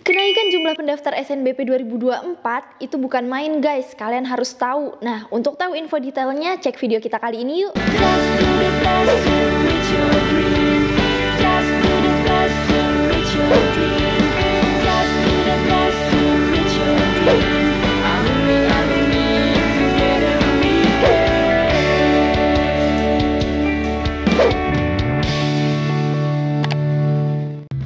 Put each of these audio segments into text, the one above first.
Kenaikan jumlah pendaftar SNBP 2024 itu bukan main guys, kalian harus tahu. Nah, untuk tahu info detailnya, cek video kita kali ini yuk.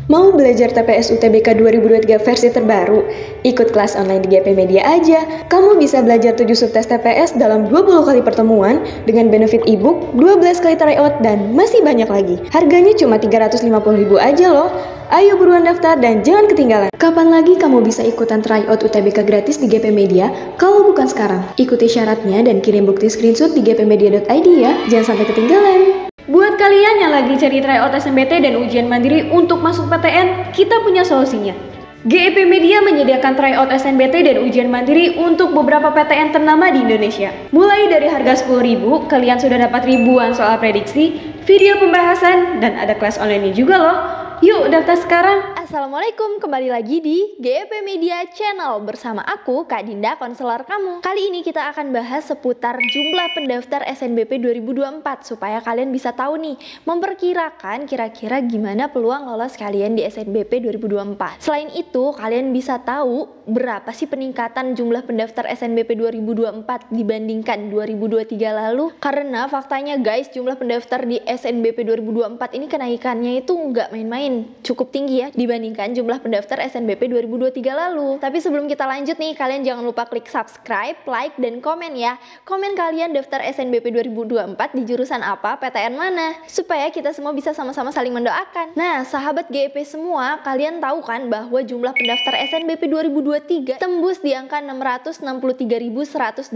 Mau belajar TPS UTBK 2023 versi terbaru? Ikut kelas online di GP Media aja. Kamu bisa belajar 7 subtes TPS dalam 20 kali pertemuan dengan benefit ebook, 12 kali tryout, dan masih banyak lagi. Harganya cuma 350.000 aja loh. Ayo buruan daftar dan jangan ketinggalan. Kapan lagi kamu bisa ikutan tryout UTBK gratis di GP Media kalau bukan sekarang? Ikuti syaratnya dan kirim bukti screenshot di gpmedia.id ya. Jangan sampai ketinggalan. Buat kalian yang lagi cari tryout SNMPT dan ujian mandiri untuk masuk PTN, kita punya solusinya. GEP Media menyediakan tryout SNMPT dan ujian mandiri untuk beberapa PTN ternama di Indonesia. Mulai dari harga 10.000, kalian sudah dapat ribuan soal prediksi, video pembahasan, dan ada kelas online juga loh. Yuk daftar sekarang. Assalamualaikum, kembali lagi di GEP Media Channel bersama aku Kak Dinda, konselor kamu. Kali ini kita akan bahas seputar jumlah pendaftar SNBP 2024 supaya kalian bisa tahu nih, memperkirakan kira-kira gimana peluang lolos kalian di SNBP 2024. Selain itu, kalian bisa tahu berapa sih peningkatan jumlah pendaftar SNBP 2024 dibandingkan 2023 lalu. Karena faktanya guys, jumlah pendaftar di SNBP 2024 ini kenaikannya itu nggak main-main, cukup tinggi ya dibandingkan jumlah pendaftar SNBP 2023 lalu. Tapi sebelum kita lanjut nih, kalian jangan lupa klik subscribe, like, dan komen ya. Komen kalian daftar SNBP 2024 di jurusan apa, PTN mana, supaya kita semua bisa sama-sama saling mendoakan. Nah, sahabat GEP semua, kalian tahu kan bahwa jumlah pendaftar SNBP 2023 tembus di angka 663.181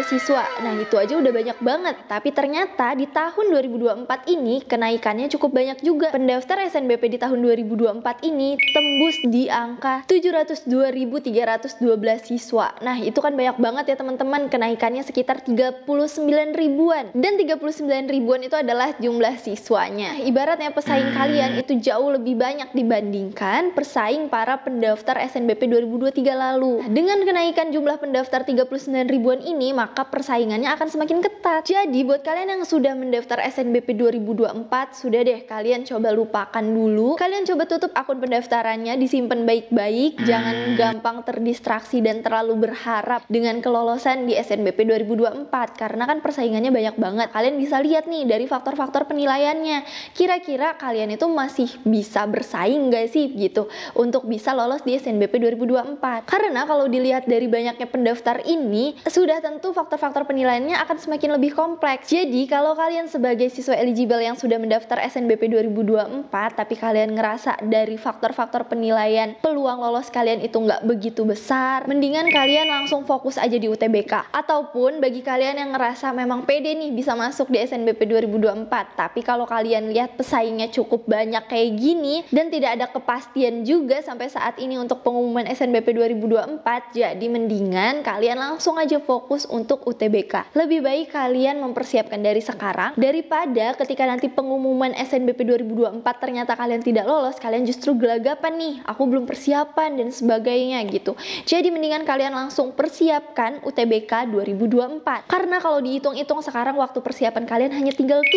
siswa. Nah, itu aja udah banyak banget. Tapi ternyata di tahun 2024 ini kenaikannya cukup banyak juga. Pendaftar SNBP di tahun 2024 ini tembus di angka 702.312 siswa. Nah, itu kan banyak banget ya teman-teman, kenaikannya sekitar 39 ribuan. Dan 39 ribuan itu adalah jumlah siswanya. Ibaratnya pesaing kalian itu jauh lebih banyak dibandingkan pesaing para pendaftar SNBP 2023 lalu. Nah, dengan kenaikan jumlah pendaftar 39 ribuan ini, maka persaingannya akan semakin ketat. Jadi buat kalian yang sudah mendaftar SNBP 2024, sudah deh, kalian coba lupakan dulu. Kalian coba tutup akun pendaftarannya, disimpan baik-baik, jangan gampang terdistraksi dan terlalu berharap dengan kelolosan di SNBP 2024 karena kan persaingannya banyak banget. Kalian bisa lihat nih dari faktor-faktor penilaiannya, kira-kira kalian itu masih bisa bersaing gak sih gitu untuk bisa lolos di SNBP 2024. Karena kalau dilihat dari banyaknya pendaftar ini, sudah tentu faktor-faktor penilaiannya akan semakin lebih kompleks. Jadi kalau kalian sebagai siswa eligible yang sudah mendaftar SNBP 2024 tapi kalian ngerasa dari faktor-faktor penilaian peluang lolos kalian itu nggak begitu besar, mendingan kalian langsung fokus aja di UTBK. Ataupun bagi kalian yang ngerasa memang pede nih bisa masuk di SNBP 2024, tapi kalau kalian lihat pesaingnya cukup banyak kayak gini dan tidak ada kepastian juga sampai saat ini untuk pengumuman SNBP 2024, jadi mendingan kalian langsung aja fokus untuk UTBK. Lebih baik kalian mempersiapkan dari sekarang daripada ketika nanti pengumuman SNBP 2024 ternyata kalian tidak lolos, kalian justru gelagapan nih, aku belum persiapan dan sebagainya gitu. Jadi mendingan kalian langsung persiapkan UTBK 2024. Karena kalau dihitung-hitung sekarang waktu persiapan kalian hanya tinggal 7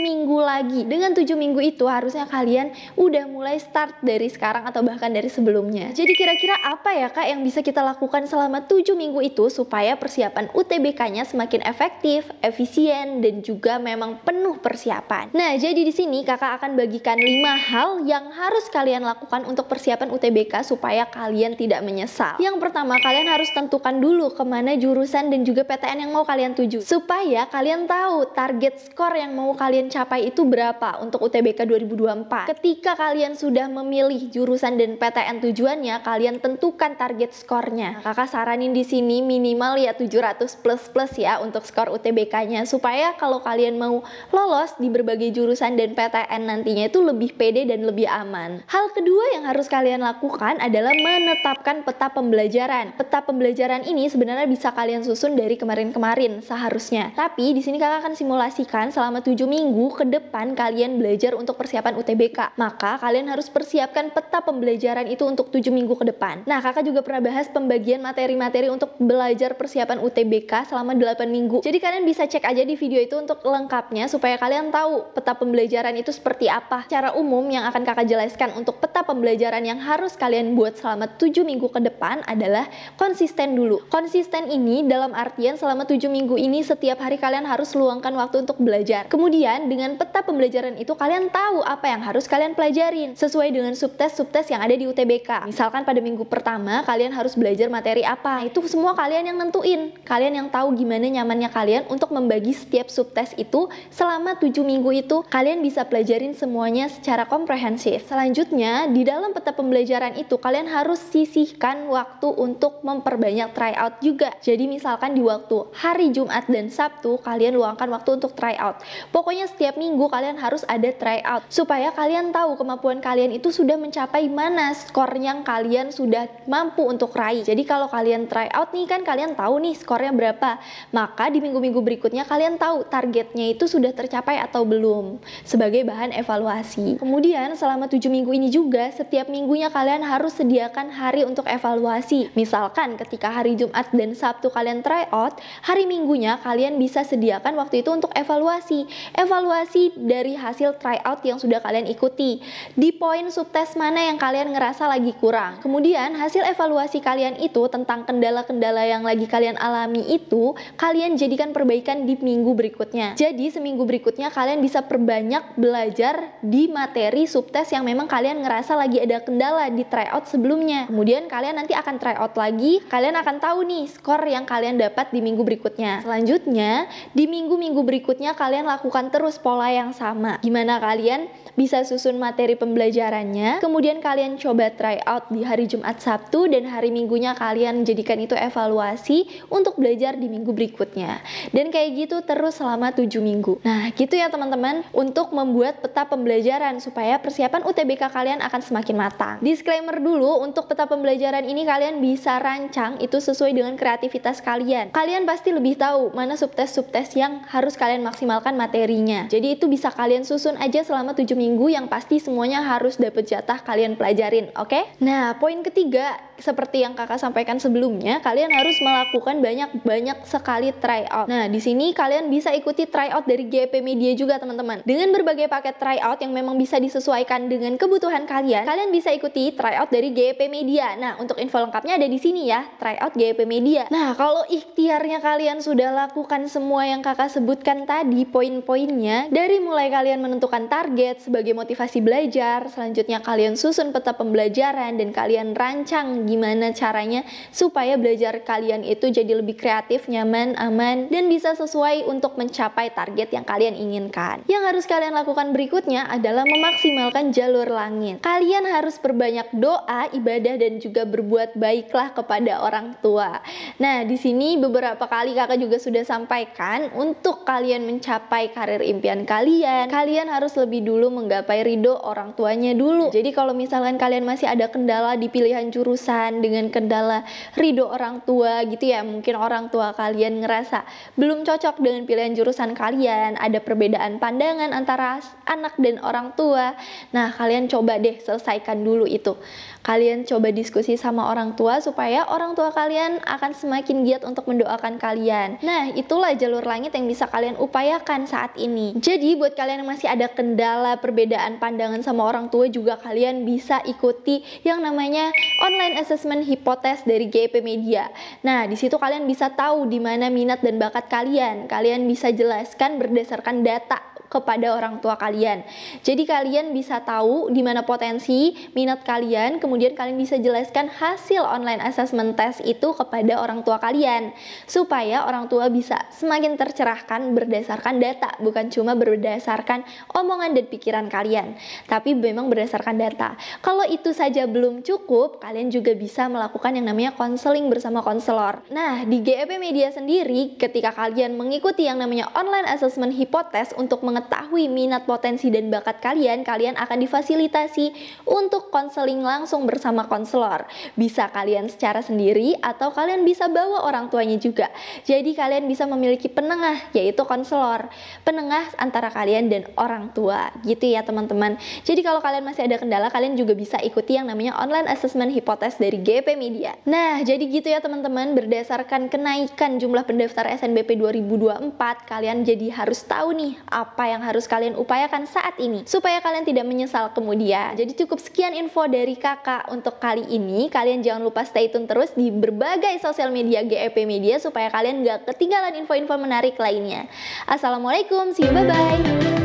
minggu lagi. Dengan 7 minggu itu harusnya kalian udah mulai start dari sekarang atau bahkan dari sebelumnya. Jadi kira-kira apa ya Kak yang bisa kita lakukan selama 7 minggu itu supaya persiapan UTBK-nya semakin efektif, efisien, dan juga memang penuh persiapan. Nah, jadi di sini Kakak akan bagikan 5 hal yang harus kalian lakukan untuk persiapan UTBK supaya kalian tidak menyesal. Yang pertama, kalian harus tentukan dulu kemana jurusan dan juga PTN yang mau kalian tuju supaya kalian tahu target skor yang mau kalian capai itu berapa untuk UTBK 2024. Ketika kalian sudah memilih jurusan dan PTN tujuannya, kalian tentukan target skornya. Kakak saranin di sini minimal ya 700 plus ya untuk skor UTBK-nya supaya kalau kalian mau lolos di berbagai jurusan dan PTN nantinya itu lebih pede dan lebih aman. Hal Hal kedua yang harus kalian lakukan adalah menetapkan peta pembelajaran. Peta pembelajaran ini sebenarnya bisa kalian susun dari kemarin-kemarin seharusnya. Tapi di sini kakak akan simulasikan selama 7 minggu ke depan kalian belajar untuk persiapan UTBK. Maka kalian harus persiapkan peta pembelajaran itu untuk 7 minggu ke depan. Nah, kakak juga pernah bahas pembagian materi-materi untuk belajar persiapan UTBK selama 8 minggu. Jadi kalian bisa cek aja di video itu untuk lengkapnya supaya kalian tahu peta pembelajaran itu seperti apa. Secara umum yang akan kakak jelaskan untuk peta pembelajaran yang harus kalian buat selama 7 minggu ke depan adalah konsisten dulu. Konsisten ini dalam artian selama 7 minggu ini setiap hari kalian harus luangkan waktu untuk belajar. Kemudian dengan peta pembelajaran itu kalian tahu apa yang harus kalian pelajarin sesuai dengan subtes-subtes yang ada di UTBK. Misalkan pada minggu pertama kalian harus belajar materi apa, itu semua kalian yang nentuin. Kalian yang tahu gimana nyamannya kalian untuk membagi setiap subtes itu. Selama 7 minggu itu kalian bisa pelajarin semuanya secara komprehensif. Selanjutnya di dalam peta pembelajaran itu kalian harus sisihkan waktu untuk memperbanyak tryout juga. Jadi misalkan di waktu hari Jumat dan Sabtu kalian luangkan waktu untuk tryout. Pokoknya setiap minggu kalian harus ada tryout supaya kalian tahu kemampuan kalian itu sudah mencapai mana skor yang kalian sudah mampu untuk raih. Jadi kalau kalian tryout nih kan kalian tahu nih skornya berapa. Maka di minggu-minggu berikutnya kalian tahu targetnya itu sudah tercapai atau belum sebagai bahan evaluasi. Kemudian selama 7 minggu ini juga setiap minggunya kalian harus sediakan hari untuk evaluasi. Misalkan ketika hari Jumat dan Sabtu kalian tryout, hari Minggunya kalian bisa sediakan waktu itu untuk evaluasi. Evaluasi dari hasil tryout yang sudah kalian ikuti. Di poin subtes mana yang kalian ngerasa lagi kurang. Kemudian hasil evaluasi kalian itu tentang kendala-kendala yang lagi kalian alami itu kalian jadikan perbaikan di minggu berikutnya. Jadi seminggu berikutnya kalian bisa perbanyak belajar di materi subtes yang memang kalian ngerasa lagi ada kendala di tryout sebelumnya. Kemudian kalian nanti akan tryout lagi, kalian akan tahu nih skor yang kalian dapat di minggu berikutnya. Selanjutnya, di minggu-minggu berikutnya kalian lakukan terus pola yang sama. Gimana kalian bisa susun materi pembelajarannya, kemudian kalian coba tryout di hari Jumat Sabtu dan hari Minggunya kalian jadikan itu evaluasi untuk belajar di minggu berikutnya. Dan kayak gitu terus selama 7 minggu. Nah, gitu ya teman-teman untuk membuat peta pembelajaran supaya persiapan UTBK kalian akan semakin matang. Disclaimer dulu, untuk peta pembelajaran ini kalian bisa rancang itu sesuai dengan kreativitas kalian. Kalian pasti lebih tahu mana subtes-subtes yang harus kalian maksimalkan materinya. Jadi itu bisa kalian susun aja selama 7 minggu yang pasti semuanya harus dapat jatah kalian pelajarin, oke? Nah, poin ketiga, seperti yang kakak sampaikan sebelumnya, kalian harus melakukan banyak sekali tryout. Nah, di sini kalian bisa ikuti tryout dari GEP Media juga teman-teman. Dengan berbagai paket tryout yang memang bisa disesuaikan dengan kebutuhan kalian bisa ikuti tryout dari GEP Media. Nah, untuk info lengkapnya ada di sini ya, tryout GEP Media. Nah, kalau ikhtiarnya kalian sudah lakukan semua yang kakak sebutkan tadi, poin-poinnya, dari mulai kalian menentukan target sebagai motivasi belajar, selanjutnya kalian susun peta pembelajaran dan kalian rancang gimana caranya supaya belajar kalian itu jadi lebih kreatif, nyaman, aman, dan bisa sesuai untuk mencapai target yang kalian inginkan. Yang harus kalian lakukan berikutnya adalah memaksimalkan jalur langit. Kalian harus perbanyak doa, ibadah, dan juga berbuat baiklah kepada orang tua. Nah, di sini beberapa kali kakak juga sudah sampaikan, untuk kalian mencapai karir impian kalian harus lebih dulu menggapai ridho orang tuanya dulu. Jadi kalau misalkan kalian masih ada kendala di pilihan jurusan dengan kendala ridho orang tua gitu ya, mungkin orang tua kalian ngerasa belum cocok dengan pilihan jurusan kalian, ada perbedaan pandangan antara anak dan orang tua. Nah, kalian coba deh selesaikan dulu itu. Kalian coba diskusi sama orang tua supaya orang tua kalian akan semakin giat untuk mendoakan kalian. Nah, itulah jalur langit yang bisa kalian upayakan saat ini. Jadi buat kalian yang masih ada kendala perbedaan pandangan sama orang tua juga kalian bisa ikuti yang namanya online assessment hipotes dari GEP Media. Nah, di situ kalian bisa tahu di mana minat dan bakat kalian. Kalian bisa jelaskan berdasarkan data kepada orang tua kalian. Jadi kalian bisa tahu di mana potensi minat kalian, kemudian kalian bisa jelaskan hasil online assessment test itu kepada orang tua kalian supaya orang tua bisa semakin tercerahkan berdasarkan data, bukan cuma berdasarkan omongan dan pikiran kalian, tapi memang berdasarkan data. Kalau itu saja belum cukup, kalian juga bisa melakukan yang namanya konseling bersama konselor. Nah, di GEP Media sendiri ketika kalian mengikuti yang namanya online assessment hipotes untuk mengetahui mengetahui minat, potensi, dan bakat kalian, kalian akan difasilitasi untuk konseling langsung bersama konselor. Bisa kalian secara sendiri atau kalian bisa bawa orang tuanya juga. Jadi kalian bisa memiliki penengah, yaitu konselor, penengah antara kalian dan orang tua, gitu ya teman-teman. Jadi kalau kalian masih ada kendala, kalian juga bisa ikuti yang namanya online assessment hipotes dari GP Media. Nah, jadi gitu ya teman-teman, berdasarkan kenaikan jumlah pendaftar SNBP 2024, kalian jadi harus tahu nih apa yang harus kalian upayakan saat ini supaya kalian tidak menyesal kemudian. Jadi cukup sekian info dari kakak untuk kali ini. Kalian jangan lupa stay tune terus di berbagai sosial media GEP Media supaya kalian gak ketinggalan info-info menarik lainnya. Assalamualaikum, see you, bye-bye.